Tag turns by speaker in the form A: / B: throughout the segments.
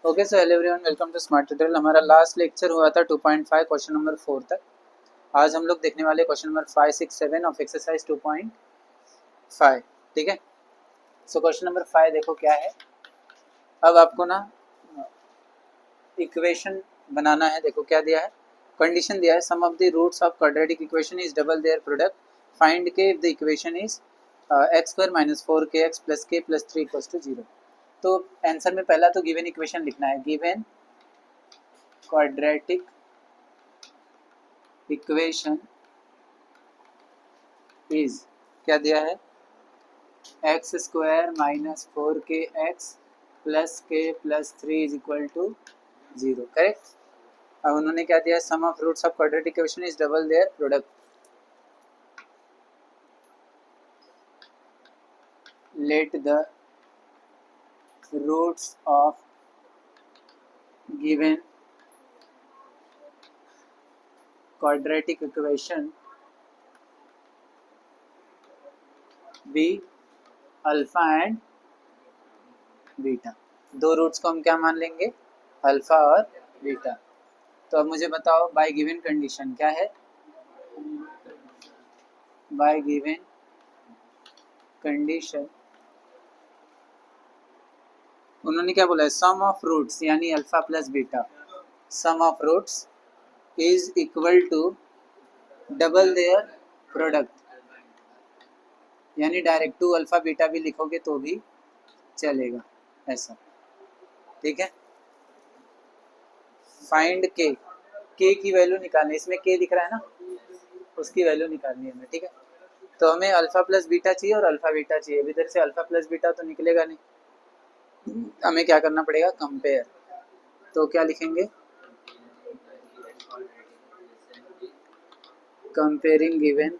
A: Okay so hello everyone, welcome to smart tutorial. हमारा last lecture हुआ था 2.5 question number 4 तक। आज हम लोग देखने वाले क्वेश्चन नंबर 5, 6, 7 ऑफ एक्सरसाइज 2.5। ठीक है, सो क्वेश्चन नंबर 5 देखो क्या है। अब आपको ना इक्वेशन बनाना है। देखो क्या दिया है, कंडीशन दिया है, sum of the roots of quadratic equation is double their product, find k if the equation is x square minus 4kx plus k plus 3 equals to 0। तो आंसर में पहला तो गिवन इक्वेशन लिखना है। गिवन क्वाड्रेटिक इक्वेशन इज क्या दिया है, x square minus 4kx plus k plus 3 is equal to 0। Correct. अब उन्होंने क्या दिया है, sum of roots of quadratic equation is double their product. Let the roots of given quadratic equation be alpha and beta. दो roots को हम क्या मान लेंगे, अल्फा और बीटा। तो अब मुझे बताओ बाय गिवन कंडीशन क्या है। बाय गिवन कंडीशन उन्होंने क्या बोला है, सम ऑफ रूट्स यानी alpha plus beta, sum of roots is equal to double their product, यानी डायरेक्ट 2 अल्फा बीटा भी लिखोगे तो भी चलेगा ऐसा। ठीक है, फाइंड के की वैल्यू निकालनी, इसमें के दिख रहा है ना, उसकी वैल्यू निकालनी है हमें। ठीक है, तो हमें अल्फा प्लस बीटा चाहिए और अल्फा बीटा चाहिए। इधर से अल्फा प्लस बीटा तो निकलेगा नहीं, हमें क्या करना पड़ेगा, कंपेयर। तो क्या लिखेंगे, comparing given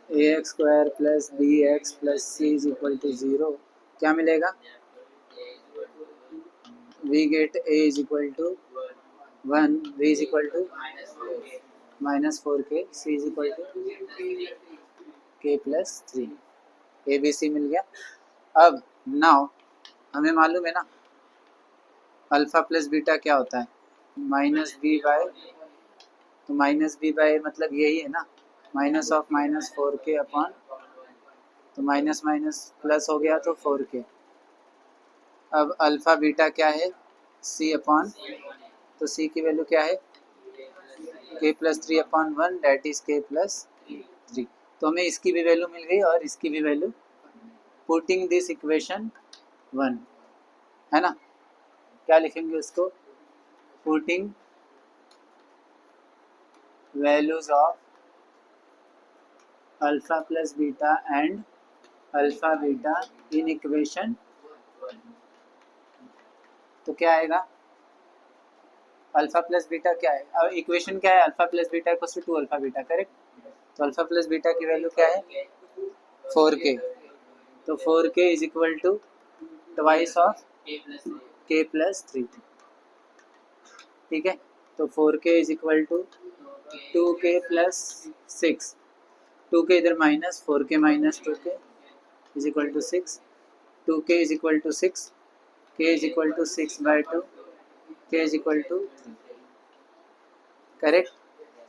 A: ax square plus bx plus c is equal to 0। क्या मिलेगा, we get a is equal to 1, v is equal to minus 4k, c is equal to k plus 3। a b c मिल गया। अब now हमें मालूम है ना alpha plus beta क्या होता है, माइनस बी बाय, तो माइनस बी बाय मतलब यही है ना, minus of minus 4k upon, तो माइनस माइनस प्लस हो गया तो 4k। अब अल्फा बीटा क्या है, c अपॉन, तो c की वैल्यू क्या है, k plus 3 upon 1 that is k plus 3। तो हमें इसकी भी वैल्यू मिल गई और इसकी भी वैल्यू। पुटिंग दिस इक्वेशन 1 है ना, क्या लिखेंगे उसको, putting values of alpha plus beta and alpha beta in equation. तो क्या आएगा, अल्फा प्लस बीटा क्या है, अब इक्वेशन क्या है, alpha plus beta equals to 2 alpha beta. Correct. तो अल्फा प्लस बीटा की वैल्यू क्या है, 4k। तो 4k is equal to twice of k plus 3। ठीक है, तो 4k is equal to 2k plus 6, 2k इधर minus, 4k minus 2k is equal to 6, 2k is equal to 6, k is equal to 6/2, k is equal to 3। Correct.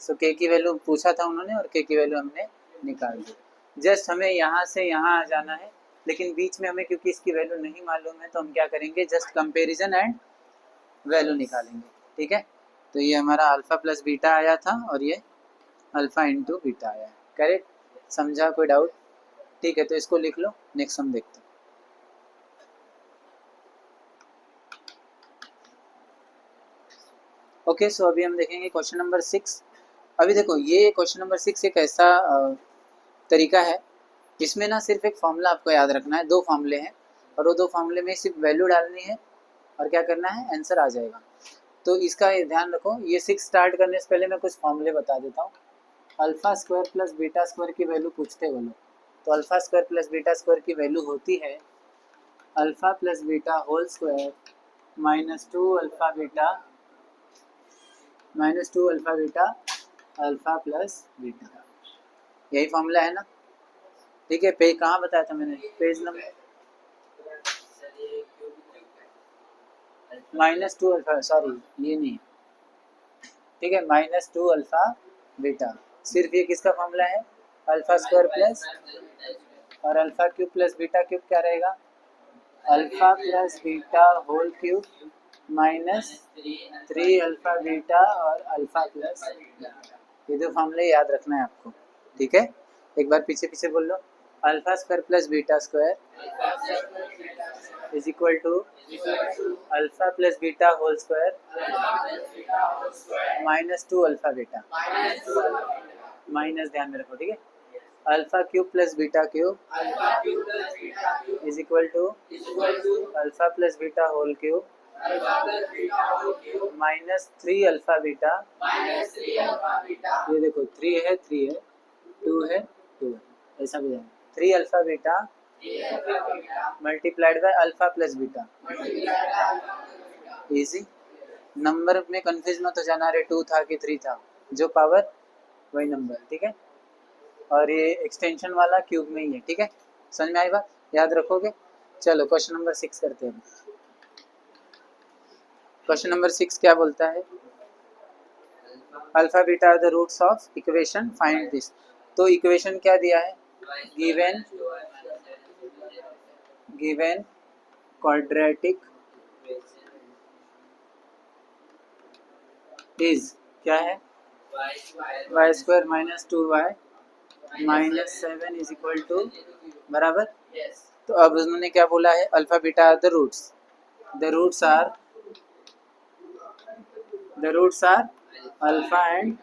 A: So k की value पूछा था उन्होंने और k की value हमने निकाल दी। Just हमें यहाँ से यहाँ आ जाना है, लेकिन बीच में हमें क्योंकि इसकी वैल्यू नहीं मालूम है तो हम क्या करेंगे, जस्ट कंपेरिजन एंड वैल्यू निकालेंगे। ठीक है, तो ये हमारा अल्फा प्लस बीटा आया था और ये अल्फा इंटू बीटा आया है। करेक्ट, समझा, कोई डाउट? ठीक है, तो इसको लिख लो, नेक्स्ट हम देखते हैं। ओके, सो अभी हम देखेंगे क्वेश्चन नंबर 6। अभी देखो ये क्वेश्चन नंबर 6 एक ऐसा तरीका है जिसमें ना सिर्फ एक फॉर्मूला आपको याद रखना है, दो फॉर्मूले हैं और वो दो फॉर्मूले में सिर्फ वैल्यू डालनी है और क्या करना है, आंसर आ जाएगा। तो इसका ध्यान रखो। ये 6 स्टार्ट करने से पहले मैं कुछ फॉर्मूले बता देता हूँ। Alpha square plus beta square की वैल्यू पूछते बोलो, तो alpha square plus beta square की वैल्यू होती है alpha plus beta whole square -2 alpha beta -2 alpha beta alpha plus beta. यही फॉर्मूला है ना। ठीक है, पेज कहाँ बताया था मैंने, पेज नंबर -2 अल्फा, सॉरी ये नहीं, ठीक है, -2 अल्फा बीटा, सिर्फ ये किसका फॉर्मूला है, अल्फा स्क्वायर प्लस, और alpha cube plus beta cube क्या रहेगा, alpha plus beta whole cube -3 alpha beta और अल्फा प्लस, ये दो फॉर्मूले याद रखना है आपको, ठीक है। एक बार पीछे पीछे बोल लो, alpha square plus beta square is equal to alpha plus beta whole square -2 alpha beta, minus ध्यान में रखो, ठीक है। Alpha cube plus beta cube is equal to alpha plus beta whole cube -3 alpha beta, ये देखो 3 है 2 है 2 है, ऐसा भी है 3 alpha beta multiplied by alpha plus beta, easy. Number में कंफ्यूज मत हो जाना, अरे 2 था कि 3 था, जो पावर वही नंबर, ठीक है। और ये एक्सटेंशन वाला क्यूब में ही है, ठीक है, समझ में आई बात, याद रखोगे। चलो क्वेश्चन नंबर 6 करते हैं। क्वेश्चन नंबर 6 क्या बोलता है, alpha beta are the roots of equation, find this. तो इक्वेशन क्या दिया है, गिवन क्वाड्रेटिक इज क्या है, y square -2y -7 is equal to, बराबर। तो अब उन्होंने क्या बोला है, alpha beta are the roots are alpha and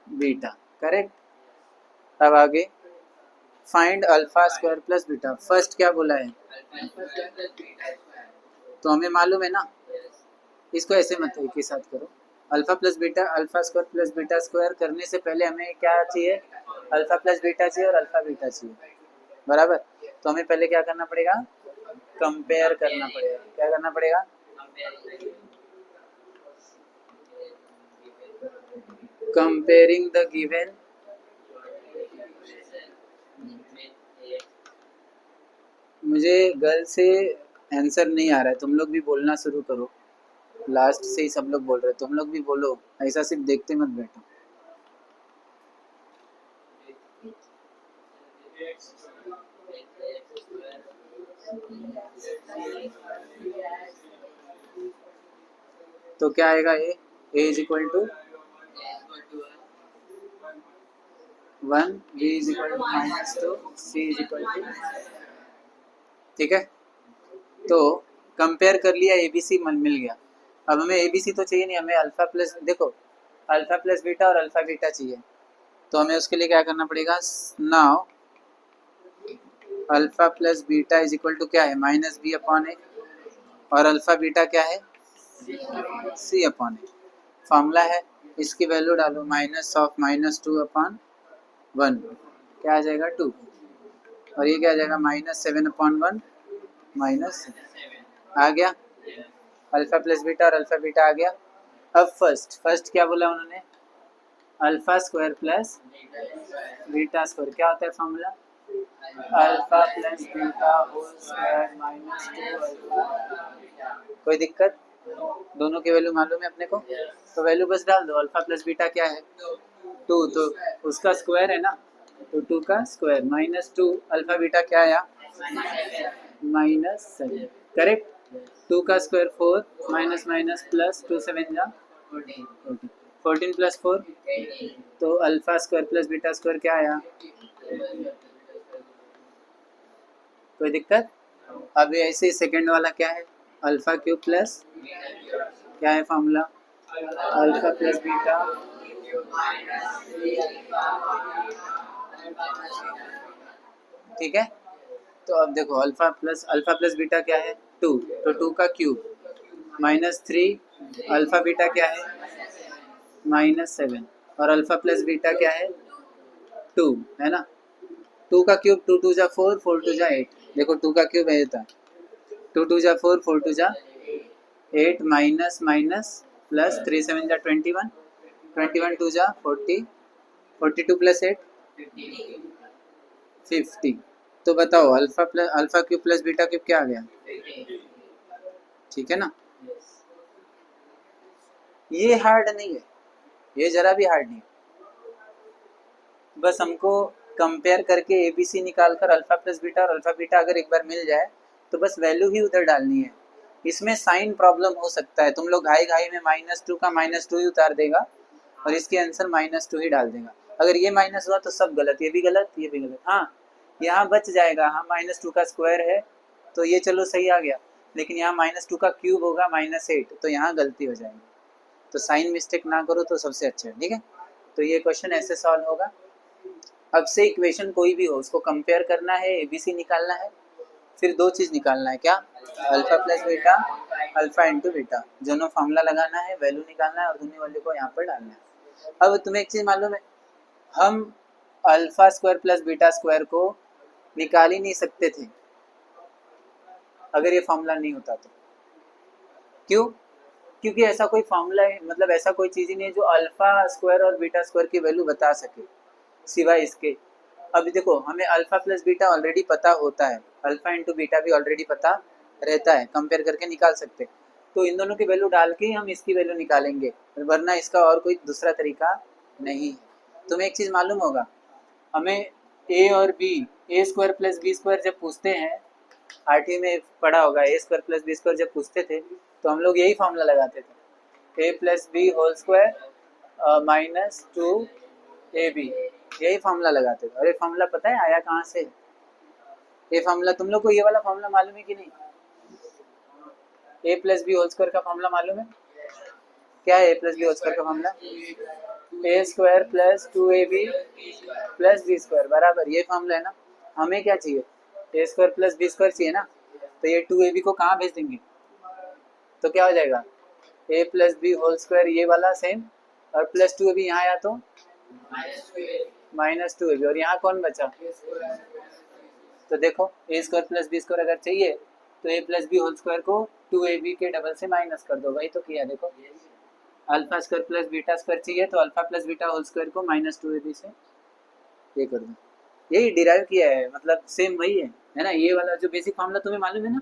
A: beta, correct. अब आगे find alpha square plus beta, first क्या बोला है, तो हमें मालूम है ना, इसको ऐसे मत एक ही साथ करो, alpha plus beta, alpha square plus beta square करने से पहले हमें क्या चाहिए, अल्फा प्लस बीटा चाहिए और अल्फा बीटा चाहिए, बराबर। तो हमें पहले क्या करना पड़ेगा, कंपेयर करना पड़ेगा, क्या करना पड़ेगा, कंपेयरिंग द गिवन मुझे गर्ल से आंसर नहीं आ रहा है, तुम लोग भी बोलना शुरू करो, लास्ट से ही सब लोग बोल रहे, तुम लोग भी बोलो, ऐसा सिर्फ देखते मत बैठो। तो क्या आएगा, a is equal to 1, b is equal to -2, c is equal to, ठीक है। तो कंपेयर कर लिया, एबीसी मिल गया। अब हमें एबीसी तो चाहिए नहीं, हमें अल्फा प्लस, देखो अल्फा प्लस बीटा और अल्फा बीटा चाहिए, तो हमें उसके लिए क्या करना पड़ेगा, now alpha plus beta is equal to क्या है, -b अपॉन ए, और अल्फा बीटा क्या है, c अपॉन ए, फॉर्मूला है, इसकी वैल्यू डालो, -2 अपॉन 1 क्या आ जाएगा 2, और ये क्या आ जाएगा -7 अपॉन 1 आ गया, अल्फा प्लस बीटा और अल्फा बीटा आ गया। अब फर्स्ट क्या बोला उन्होंने, alpha square plus beta square, क्या होता है formula, alpha plus beta whole square -2 alpha, कोई दिक्कत, दोनों की वैल्यू मालूम है अपने को, तो वैल्यू बस डाल दो, अल्फा प्लस बीटा क्या है 2, तो उसका स्क्वायर है ना, तो 2 का स्क्वायर -2 अल्फा बीटा क्या आया -7, करेक्ट। 2 का स्क्वायर 4, माइनस माइनस प्लस 2 7 जा 14 प्लस 4, तो alpha square plus beta square क्या आया, कोई दिक्कत। अब ऐसे सेकंड वाला क्या है, अल्फा क्यूब प्लस क्या है फॉर्मूला, अल्फा प्लस बीटा, ठीक है। तो अब देखो अल्फा प्लस बीटा क्या है 2, तो 2 का क्यूब -3 अल्फा बीटा क्या है -7, और अल्फा प्लस बीटा क्या है 2, है ना। 2 का क्यूब 2 2 जा 4, 4 2 जा 8, देखो 2 का क्यूब है था 2 2 जा 4, 4 2 जा 8, माइनस माइनस प्लस 3 7 जा 21, 21 2 जा 40, 42 प्लस 8 50। तो बताओ alpha cube plus beta cube क्या आ गया? ठीक है ना, ये हार्ड नहीं है, ये जरा भी हार्ड नहीं है। बस हमको कंपेयर करके एबीसी निकाल कर अल्फा प्लस बीटा और अल्फा बीटा अगर एक बार मिल जाए तो बस वैल्यू ही उधर डालनी है। इसमें साइन प्रॉब्लम हो सकता है, तुम लोग घाई घाई में -2 का -2 ही उतार देगा और इसके आंसर -2 ही डाल देगा। अगर ये माइनस हुआ तो सब गलत, ये भी गलत, ये भी गलत। हाँ, यहाँ बच जाएगा, हाँ -2 का स्क्वायर है तो ये चलो सही आ गया, लेकिन यहाँ -2 का क्यूब होगा -8, तो यहाँ गलती हो जाएगी। तो साइन मिस्टेक ना करो तो सबसे अच्छा है, ठीक है। तो ये क्वेश्चन ऐसे सॉल्व होगा। अब से इक्वेशन कोई भी हो उसको कंपेयर करना है, एबीसी निकालना है, फिर दो चीज निकालना है, क्या? Alpha plus beta, alpha into beta, दोनों फॉर्मूला लगाना है, वैल्यू निकालना है और दोनों वैल्यू को यहाँ पर डालना है। अब तुम्हें एक चीज मालूम है, हम alpha square plus beta square को निकाल ही नहीं सकते थे अगर ये फॉर्मूला नहीं होता तो। क्यों? क्योंकि ऐसा कोई फॉर्मूला है, मतलब ऐसा कोई चीज ही नहीं है जो अल्फा स्क्वायर और बीटा स्क्वायर की वैल्यू बता सके सिवाय इसके। अभी देखो, हमें अल्फा प्लस बीटा ऑलरेडी पता होता है, अल्फा इंटू बीटा भी ऑलरेडी पता रहता है, कंपेयर करके निकाल सकते। तो इन दोनों की वैल्यू डाल के हम इसकी वैल्यू निकालेंगे, वरना इसका और कोई दूसरा तरीका नहीं है। तुम्हें एक चीज मालूम होगा, हमें ए और बी, ए स्क्वायर प्लस बी स्क्वायर जब पूछते हैं, आठवीं में पढ़ा होगा, ए स्क्वायर प्लस बी स्क्वायर जब पूछते थे तो हम लोग यही फॉर्मूला लगाते थे, a plus b whole square -2 a b, यही फॉर्मूला लगाते थे। और ये फॉर्मूला पता है आया कहाँ से? ये फॉर्मूला तुम लोग को ये वाला फॉर्मूला मालूम है कि नहीं? A plus b whole square का फॉर्मूला मालूम है? क्या है a plus b whole square का formula? A square plus 2ab plus b square बराबर, ये फॉर्मूला है ना। हमें क्या चाहिए? A square plus b square चाहिए ना, तो ये 2ab को कहाँ भेज देंगे? तो क्या हो जाएगा? ए प्लस बी होल स्क्वायर ये वाला सेम, और प्लस 2ab यहाँ आया तो -2ab, और यहाँ कौन बचा? तो देखो ए स्क्वायर प्लस बी स्क्वायर अगर चाहिए तो ए प्लस बी होल स्क्वायर को 2ab के डबल से माइनस कर दो, वही तो किया। देखो alpha square plus beta square चाहिए तो alpha plus beta whole square को -2ab से ये कर दो, यही डिराइव किया है, मतलब सेम वही है ना। ये वाला जो बेसिक फॉर्मूला तुम्हें मालूम है ना,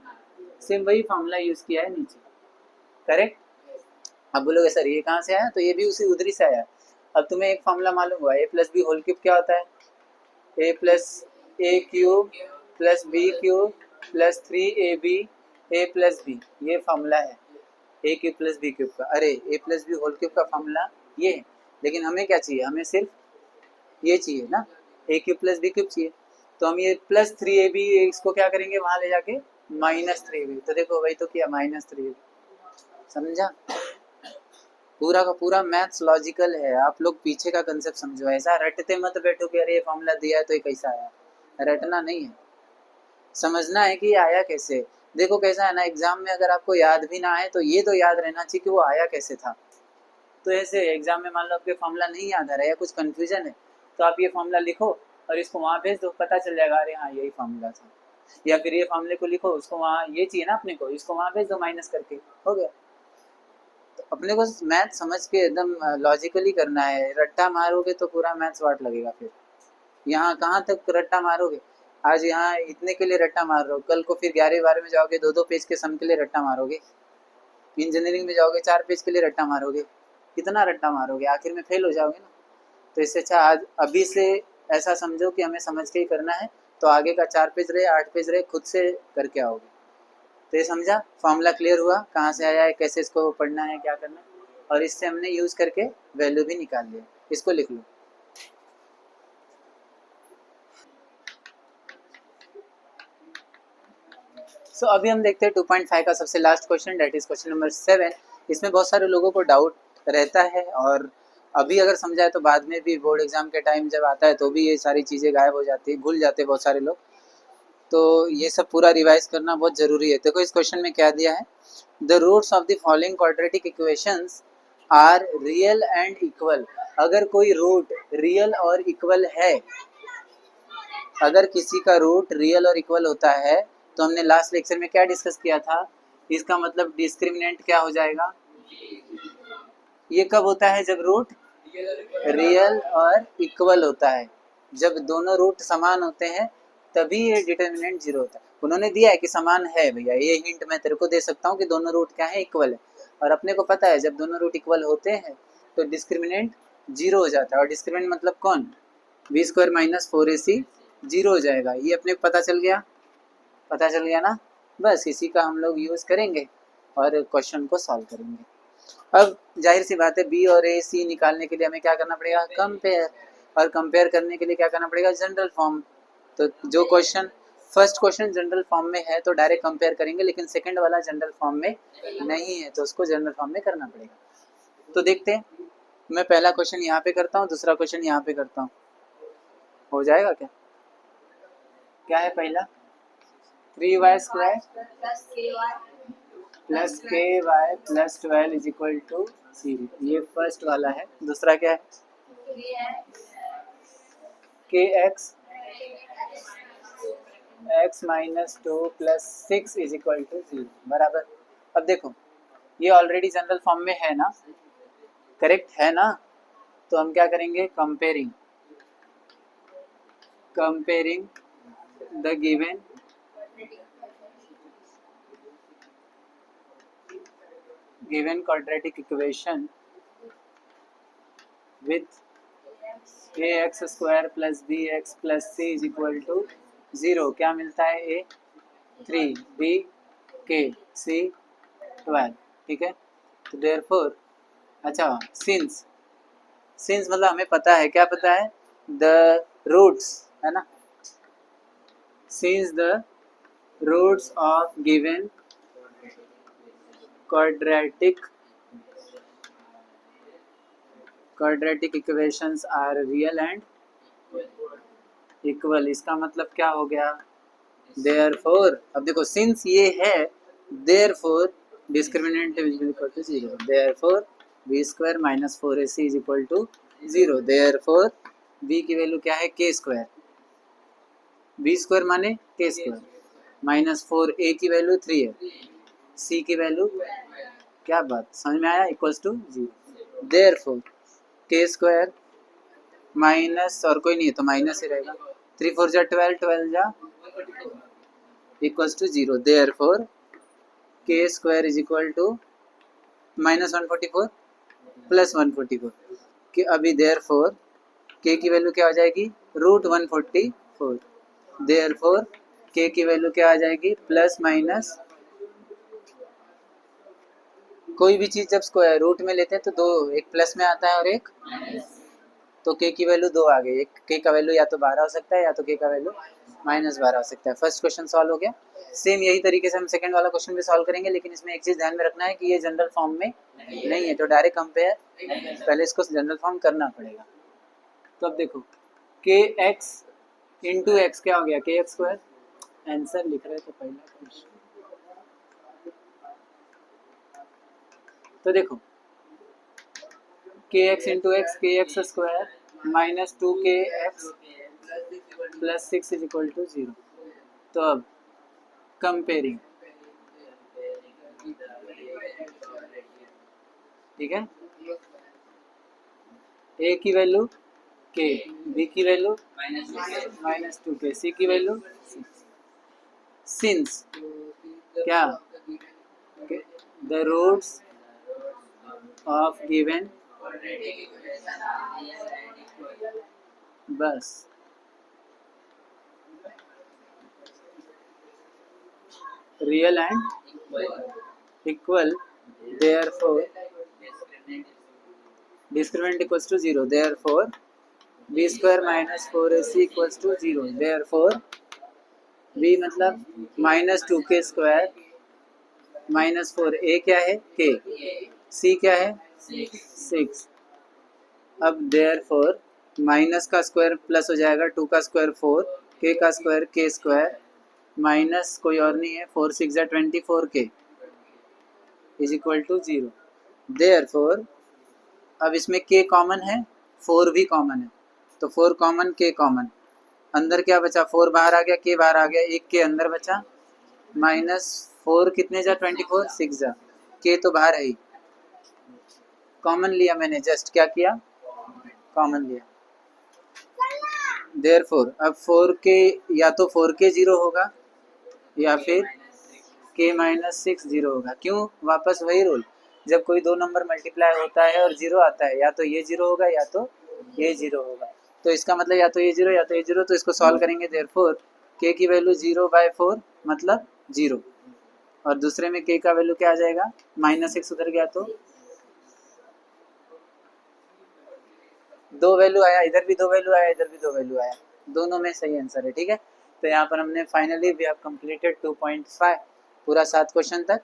A: सेम वही फॉर्मूला यूज किया है नीचे, करेक्ट। अब बोलोगे सर ये कहाँ से आया? तो ये भी उसी उधरी से आया। अब तुम्हें एक फॉर्मूला मालूम हुआ, a plus b whole cube क्या होता है? A plus a cube plus b cube plus 3ab a plus b, ये फॉर्मूला है a cube plus b cube का। अरे a plus b whole cube का फॉर्मूला ये है, लेकिन हमें क्या चाहिए? हमें सिर्फ ये चाहिए ना, ए क्यूब प्लस बी क्यूब चाहिए। तो हम ये +3ab इसको क्या करेंगे वहां ले जाके -3ab, तो देखो वही तो किया -3ab। समझा? पूरा का पूरा मैथ्स लॉजिकल है, आप लोग पीछे का कंसेप्ट समझो, ऐसा रटते मत बैठो कि अरे ये फॉर्मूला दिया है तो ये कैसा आया। रटना नहीं है, समझना है कि ये आया कैसे। देखो कैसा है ना, एग्जाम में अगर आपको याद भी ना आए तो ये तो याद रहना चाहिए कि वो आया कैसे था। तो ऐसे एग्जाम में मान लो आपके फॉर्मूला नहीं याद आ रहा है या कुछ कन्फ्यूजन है तो आप ये फॉर्मूला लिखो और इसको वहाँ भेज दो, पता चल जाएगा अरे हाँ यही फॉर्मूला था। या फिर ये फॉर्मूले को लिखो, उसको वहाँ ये चाहिए ना अपने को, इसको वहाँ भेज दो माइनस करके, हो गया। तो अपने को मैथ समझ के एकदम लॉजिकली करना है, रट्टा मारोगे तो पूरा मैथ्स वाट लगेगा। फिर यहाँ कहाँ तक रट्टा मारोगे? आज यहाँ इतने के लिए रट्टा मार रहे हो, कल को फिर 11-12 में जाओगे 2-2 पेज के सम के लिए रट्टा मारोगे, इंजीनियरिंग में जाओगे 4 पेज के लिए रट्टा मारोगे, कितना रट्टा मारोगे? आखिर में फेल हो जाओगे ना। तो इससे अच्छा आज अभी से ऐसा समझो कि हमें समझ के ही करना है, तो आगे का 4 पेज रहे 8 पेज रहे खुद से करके आओगे। तो ये समझा, फॉर्मूला क्लियर हुआ कहाँ से आया है, कैसे इसको पढ़ना है, क्या करना है, और इससे हमने यूज करके वैल्यू भी निकाल लिया। इसको लिख लो। सो अभी हम देखते हैं 2.5 का सबसे last question, that is question number 7। इसमें बहुत सारे लोगों को डाउट रहता है, और अभी अगर समझाए तो बाद में भी बोर्ड एग्जाम के टाइम जब आता है तो भी ये सारी चीज़ें गायब हो जाती है, भूल जाते हैं बहुत सारे लोग। तो ये सब पूरा रिवाइज करना बहुत ज़रूरी है। देखो इस क्वेश्चन में क्या दिया है, the roots of the following quadratic equations are real and equal. अगर कोई रूट रियल और इक्वल है, अगर किसी का रूट रियल और इक्वल होता है तो हमने लास्ट लेक्चर में क्या डिस्कस किया था, इसका मतलब डिस्क्रिमिनेंट क्या हो जाएगा? ये कब होता है? जब रूट रियल और इक्वल होता है। जब दोनों रूट समान होते हैं तभी ये डिटर्मिनेंट 0 होता है। उन्होंने दिया है कि समान है भैया, ये हिंट मैं तेरे को दे सकता हूँ कि दोनों रूट क्या है, इक्वल है। और अपने को पता है जब दोनों रूट इक्वल होते हैं तो डिस्क्रिमिनेंट 0 हो जाता है। और डिस्क्रिमिनेंट मतलब कौन, बी स्क्वायर माइनस 4ac 0 हो जाएगा। ये अपने को पता चल गया, पता चल गया ना। बस इसी का हम लोग यूज़ करेंगे और क्वेश्चन को सॉल्व करेंगे। अब जाहिर सी बात है बी और ए सी निकालने के लिए हमें क्या करना पड़ेगा, कंपेयर। और कंपेयर करने के लिए क्या करना पड़ेगा, जनरल फॉर्म। तो जो question first question general form में है तो डायरेक्ट कंपेयर करेंगे, लेकिन सेकंड वाला जनरल फॉर्म में नहीं है तो उसको जनरल फॉर्म में करना पड़ेगा। तो देखते हैं, मैं पहला क्वेश्चन यहाँ पे करता हूँ, दूसरा क्वेश्चन यहाँ पे करता हूँ, हो जाएगा क्या? क्या है पहला, 3y square plus k y plus 12 is equal to 0, ये फर्स्ट वाला है। दूसरा क्या है, k x x minus 2 plus 6 is equal to 0 बराबर। अब देखो ये ऑलरेडी जनरल फॉर्म में है ना, करेक्ट है ना। तो हम क्या करेंगे, comparing the given quadratic equation with ax square plus bx plus c is equal to 0। क्या मिलता है, a 3, b k, c 12, ठीक है। तो देयरफॉर अच्छा सिंस मतलब हमें पता है, क्या पता है, द रूट्स है ना, since the roots of given quadratic equations are real and equal। इसका मतलब क्या हो गया, therefore अब देखो सिंस ये है, therefore discriminant is equal to 0, therefore b square minus 4ac is equal to 0, therefore b की वैल्यू क्या है, k स्क्वायर, b स्क्वायर माने k स्क्वायर माइनस 4a की वैल्यू 3 है, c की वैल्यू, क्या बात समझ में आया, equals to 0। therefore k square minus और कोई नहीं है तो माइनस ही रहेगा, 3 4 जा 12, 12 जा equals to 0। Therefore k square is equal to minus 144 plus 144 कि अभी देयरफॉर k की वैल्यू क्या हो जाएगी, रूट 144। देयरफॉर k की वैल्यू क्या आ जाएगी, प्लस माइनस कोई भी चीज जब स्क्वायर रूट में लेते हैं तो दो, एक प्लस में आता है और एक, तो k की वैल्यू 2 आ गई। एक k का वैल्यू या तो 12 हो सकता है या तो k का वैल्यू माइनस 12 हो सकता है। फर्स्ट क्वेश्चन सॉल्व हो गया। सेम यही तरीके से हम सेकंड वाला क्वेश्चन भी सॉल्व करेंगे, लेकिन इसमें एक चीज ध्यान में रखना है कि ये जनरल फॉर्म में नहीं है, तो डायरेक्ट कंपेयर पहले इसको जनरल फॉर्म करना पड़ेगा। तो अब देखो के एक्स इंटू एक्स क्या हो गया, के एक्स स्क्वायर, आंसर लिख रहे थे पहला क्वेश्चन। तो देखो k x into x, k x square minus 2 x plus 6 is equal to 0। तो अब कंपेयरिंग, ठीक है, ए की वैल्यू के, बी की वैल्यू माइनस 2k, सी की वैल्यू, सिंस क्या, द रूट्स ऑफ गिवन, बस real and equal, therefore discriminant equals to 0, therefore b square minus 4ac equals to 0, therefore b मतलब minus 2k square minus 4a क्या है k, c क्या है 6। अब देयरफॉर माइनस का स्क्वायर प्लस हो जाएगा, 2 का स्क्वायर 4, k का स्क्वायर k स्क्वायर माइनस कोई और नहीं है 4 6 या 24k is equal to 0। Therefore अब इसमें k कॉमन है, 4 भी कॉमन है, तो 4 कॉमन k कॉमन, अंदर क्या बचा, 4 बाहर आ गया, k बाहर आ गया, एक k अंदर बचा, माइनस 4 कितने जा 24, 6 जा, k तो बाहर है ही, कॉमन लिया मैंने, जस्ट क्या किया, कॉमन लिया। देयरफॉर अब 4k या तो 4k 0 होगा या फिर k माइनस 6 0 होगा। क्यों? वापस वही रूल, जब कोई दो नंबर मल्टीप्लाई होता है और 0 आता है या तो ये 0 होगा या तो ये 0 होगा। तो इसका मतलब या तो ये 0 या तो ये 0, तो इसको सॉल्व करेंगे। देयरफॉर k की वैल्यू 0/4 मतलब 0, और दूसरे में k का वैल्यू क्या आ जाएगा, -6 उधर गया तो दो वैल्यू आया, इधर भी दो वैल्यू आया, इधर भी दो वैल्यू आया, दोनों में सही आंसर है। ठीक है, तो यहाँ पर हमने फाइनली वी हैव कंप्लीटेड 2.5 पूरा 7 क्वेश्चन तक।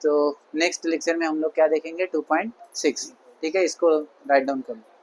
A: तो नेक्स्ट लेक्चर में हम लोग क्या देखेंगे, 2.6। ठीक है, इसको राइट डाउन करो।